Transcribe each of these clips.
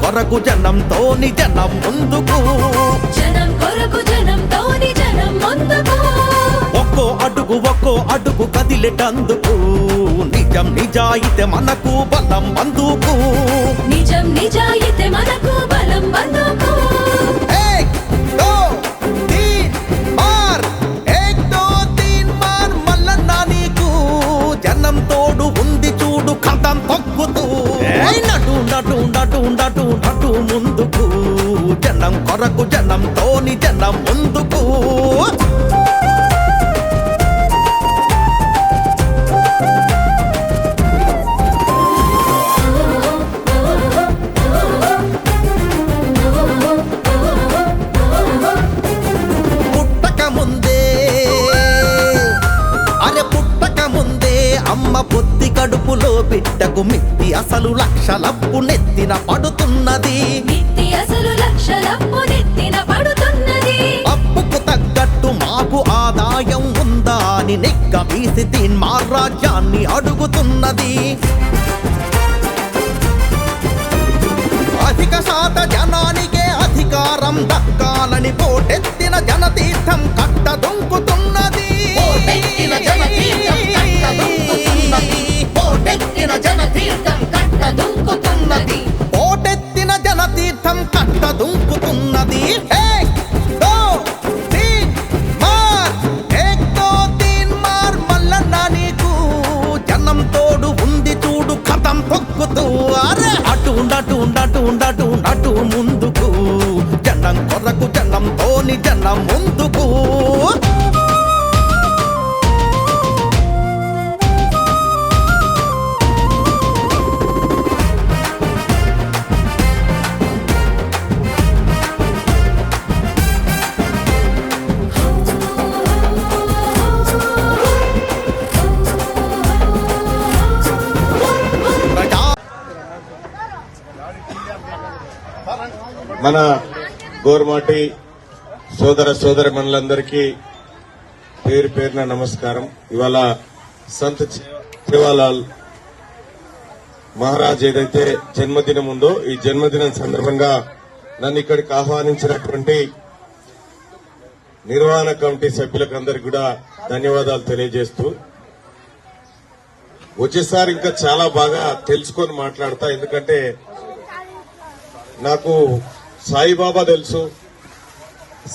కొరకు జనంతోని జనం ముందుకు, జనం కొరకు జనంతోని జనం ముందుకు, ఒక్కో అడుగు కదిలేటందుకు, నిజం నిజాయితే మనకు బలం బందుకు, నిజం నిజాయితే మనకు బలం బందుకు. జనం తోడు ఉంది చూడు కథం తొక్కుతూ, నటు నటు నటు నటు నటు ముందుకు, జనం కొరకు జనంతోని జనం ముందుకు. అమ్మ పొత్తి కడుపులో బిడ్డకు మిత్తి అసలు లక్షలప్పు నెత్తిన పడుతున్నది, మిత్తి అసలు లక్షలప్పు నెత్తిన పడుతున్నది. అప్పుకు తగ్గట్టు మాకు ఆదాయం ఉందా అని నిగ్గదీసి తీన్మార్ రాజ్యాన్ని అడుగుతున్నది. అధిక శాత జనానికే అధికారం దక్కాలని పోటెత్తిన జనతీర్థం కట్టదొంకుతున్నది, పోటెత్తిన జనతీర్థం కట్టదొంకుతున్నది, పోటెత్తిన జనతీర్థం కట్టదొంకుతున్నది, పోటెత్తిన జనతీర్థం కట్టదొంకుతున్నది. మల్లన్న నీకు జనం తోడు ఉంది చూడు కథం తొక్కుతూ, అరే అటు ఉండటు ఉండటు ఉండటు నటు ముందుకు, జనం కొరకు జనంతోని జనం ముందుకు. మన గోర్మాటి సోదర మనులందరికీ పేరు పేరున నమస్కారం. ఇవాళ సంత్ సేవాలాల్ మహారాజ్ ఏదైతే జన్మదినం ఉందో ఈ జన్మదినం సందర్భంగా నన్ను ఇక్కడికి ఆహ్వానించినటువంటి నిర్వహణ కమిటీ సభ్యులకు అందరికీ కూడా ధన్యవాదాలు తెలియజేస్తూ, వచ్చేసారి ఇంకా చాలా బాగా తెలుసుకొని మాట్లాడతా. ఎందుకంటే నాకు సాయిబాబా తెలుసు,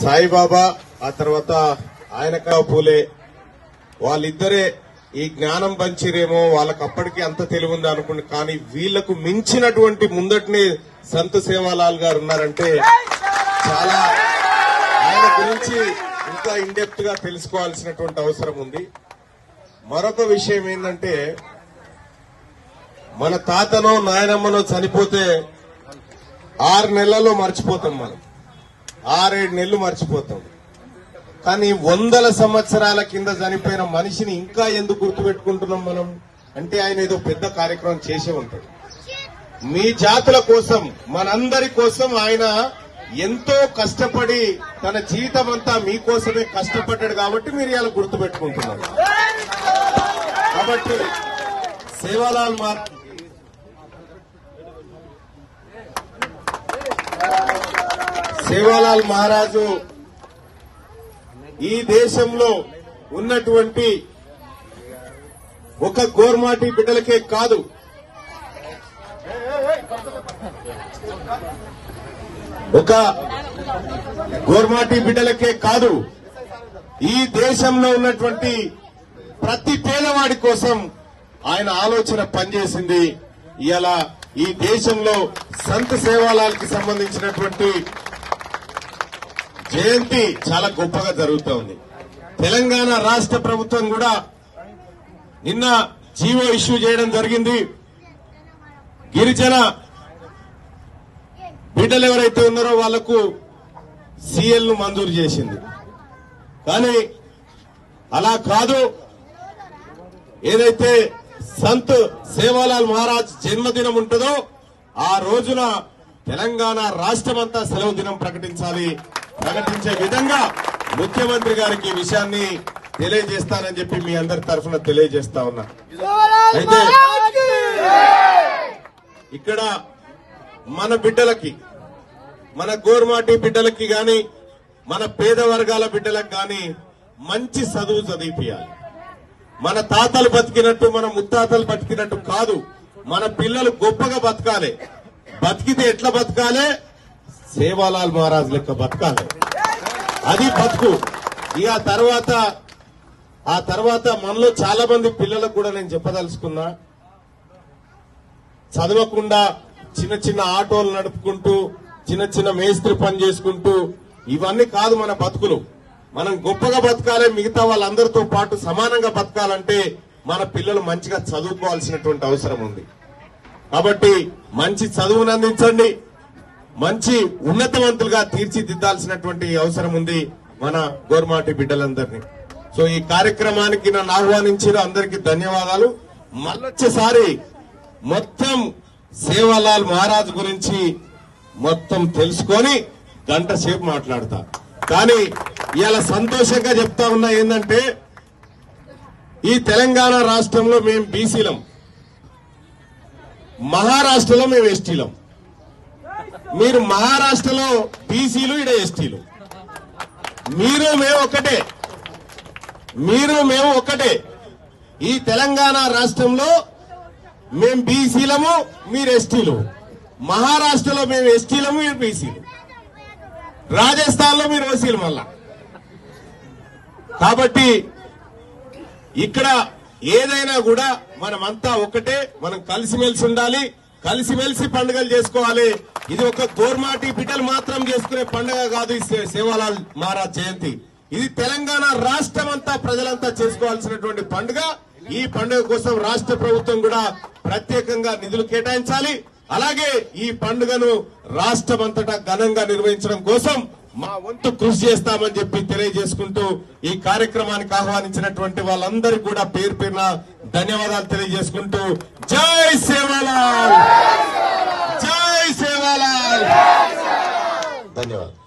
సాయిబాబా ఆ తర్వాత ఆయనకా పూలే వాళ్ళిద్దరే ఈ జ్ఞానం పంచిరేమో, వాళ్ళకి అప్పటికి అంత తెలివి ఉంది అనుకుంటే, కానీ వీళ్లకు మించినటువంటి ముందటినే సంత్ సేవాలాల్ గారు ఉన్నారంటే చాలా ఆయన గురించి ఇంకా ఇన్డెప్త్ గా తెలుసుకోవాల్సినటువంటి అవసరం ఉంది. మరొక విషయం ఏంటంటే, మన తాతనో నాయనమ్మనో చనిపోతే 6 నెలల్లో మర్చిపోతాం, మనం 6-7 నెలలు మర్చిపోతాం. కానీ 100 సంవత్సరాల కింద చనిపోయిన మనిషిని ఇంకా ఎందుకు గుర్తుపెట్టుకుంటున్నాం మనం అంటే, ఆయన ఏదో పెద్ద కార్యక్రమం చేసే ఉంటాడు. మీ జాతుల కోసం, మనందరి కోసం ఆయన ఎంతో కష్టపడి తన జీవితం అంతా మీకోసమే కష్టపడ్డాడు కాబట్టి మీరు ఇలా గుర్తుపెట్టుకుంటున్నారు. కాబట్టి సేవాలాల్ మహారాజు ఈ దేశంలో ఉన్నటువంటి ఒక గోర్మాటి బిడ్డలకే కాదు, ఒక గోర్మాటి బిడ్డలకే కాదు, ఈ దేశంలో ఉన్నటువంటి ప్రతి పేదవాడి కోసం ఆయన ఆలోచన పనిచేసింది. ఇలా ఈ దేశంలో సంత్ సేవాలాల్ కి సంబంధించినటువంటి జయంతి చాలా గొప్పగా జరుగుతూ ఉంది. తెలంగాణ రాష్ట్ర ప్రభుత్వం కూడా నిన్న జీవో ఇష్యూ చేయడం జరిగింది. గిరిజన బిడ్డలు ఎవరైతే ఉన్నారో వాళ్లకు సీఎల్ ను మంజూరు చేసింది. కానీ అలా కాదు, ఏదైతే సంత్ సేవాలాల్ మహారాజ్ జన్మదినం ఉంటుందో ఆ రోజున తెలంగాణ రాష్ట్రమంతా సెలవు దినం ప్రకటించే విధంగా ముఖ్యమంత్రి గారికి ఈ విషయాన్ని తెలియజేస్తానని చెప్పి మీ అందరి తరఫున తెలియజేస్తా ఉన్నా. అయితే ఇక్కడ మన బిడ్డలకి, మన గోర్మాటి బిడ్డలకి గాని, మన పేద వర్గాల బిడ్డలకు గాని మంచి చదువు చదివిపియాలి. మన తాతలు బతికినట్టు, మన ముత్తాతలు బతికినట్టు కాదు. మన పిల్లలు గొప్పగా బతకాలి. బతికితే ఎట్లా బతకాలి? సేవాలాల్ మహారాజ్ లెక్క బతకాలి. అది బతుకు. ఇక ఆ తర్వాత మనలో చాలా మంది పిల్లలకు కూడా నేను చెప్పదలుచుకున్నా, చదవకుండా చిన్న చిన్న ఆటోలు నడుపుకుంటూ, చిన్న చిన్న మేస్త్రి పని చేసుకుంటూ, ఇవన్నీ కాదు మన బతుకులు. మనం గొప్పగా బతకాలి, మిగతా వాళ్ళందరితో పాటు సమానంగా బతకాలంటే మన పిల్లలు మంచిగా చదువుకోవాల్సినటువంటి అవసరం ఉంది. కాబట్టి మంచి చదువును అందించండి, మంచి ఉన్నతవంతులుగా తీర్చిదిద్దాల్సినటువంటి అవసరం ఉంది మన గోర్మాటి బిడ్డలందరినీ. సో ఈ కార్యక్రమానికి నన్ను ఆహ్వానించిన అందరికీ ధన్యవాదాలు. మళ్ళొచ్చేసారి మొత్తం సేవాలాల్ మహారాజ్ గురించి మొత్తం తెలుసుకొని గంట సేపు మాట్లాడతా. కానీ ఇవాళ సంతోషంగా చెప్తా ఉన్నా ఏంటంటే, ఈ తెలంగాణ రాష్ట్రంలో మేము బీసీలం, మహారాష్ట్రలో మేము ఎస్టీలం. మీరు మహారాష్ట్రలో బీసీలు, ఇడ ఎస్టీలు. మీరు మేము ఒకటే. ఈ తెలంగాణ రాష్ట్రంలో మేము బీసీలము, మీరు ఎస్టీలు. మహారాష్ట్రలో మేము ఎస్టీలము, మీరు బీసీలు. రాజస్థాన్ లో మీరు ఓసీలు మళ్ళా. కాబట్టి ఇక్కడ ఏదైనా కూడా మనమంతా ఒకటే. మనం కలిసిమెలిసి ఉండాలి, కలిసిమెలిసి పండుగలు చేసుకోవాలి. ఇది ఒక గోర్మాటి బిడ్డలు మాత్రం చేసుకునే పండుగ కాదు ఈ సేవాలాల్ మహారాజ్ జయంతి. ఇది తెలంగాణ రాష్ట్రం అంతా, ప్రజలంతా చేసుకోవాల్సినటువంటి పండుగ. ఈ పండుగ కోసం రాష్ట్ర ప్రభుత్వం కూడా ప్రత్యేకంగా నిధులు కేటాయించాలి. అలాగే ఈ పండుగను రాష్ట్రమంతటా ఘనంగా నిర్వహించడం కోసం మా వంతు కృషి చేస్తామని చెప్పి తెలియజేసుకుంటూ, ఈ కార్యక్రమానికి ఆహ్వానించినటువంటి వాళ్ళందరికీ కూడా పేరు పేరున ధన్యవాదాలు తెలియజేసుకుంటూ, జై సేవాలాల్, జై సేవాలాల్. ధన్యవాదాలు.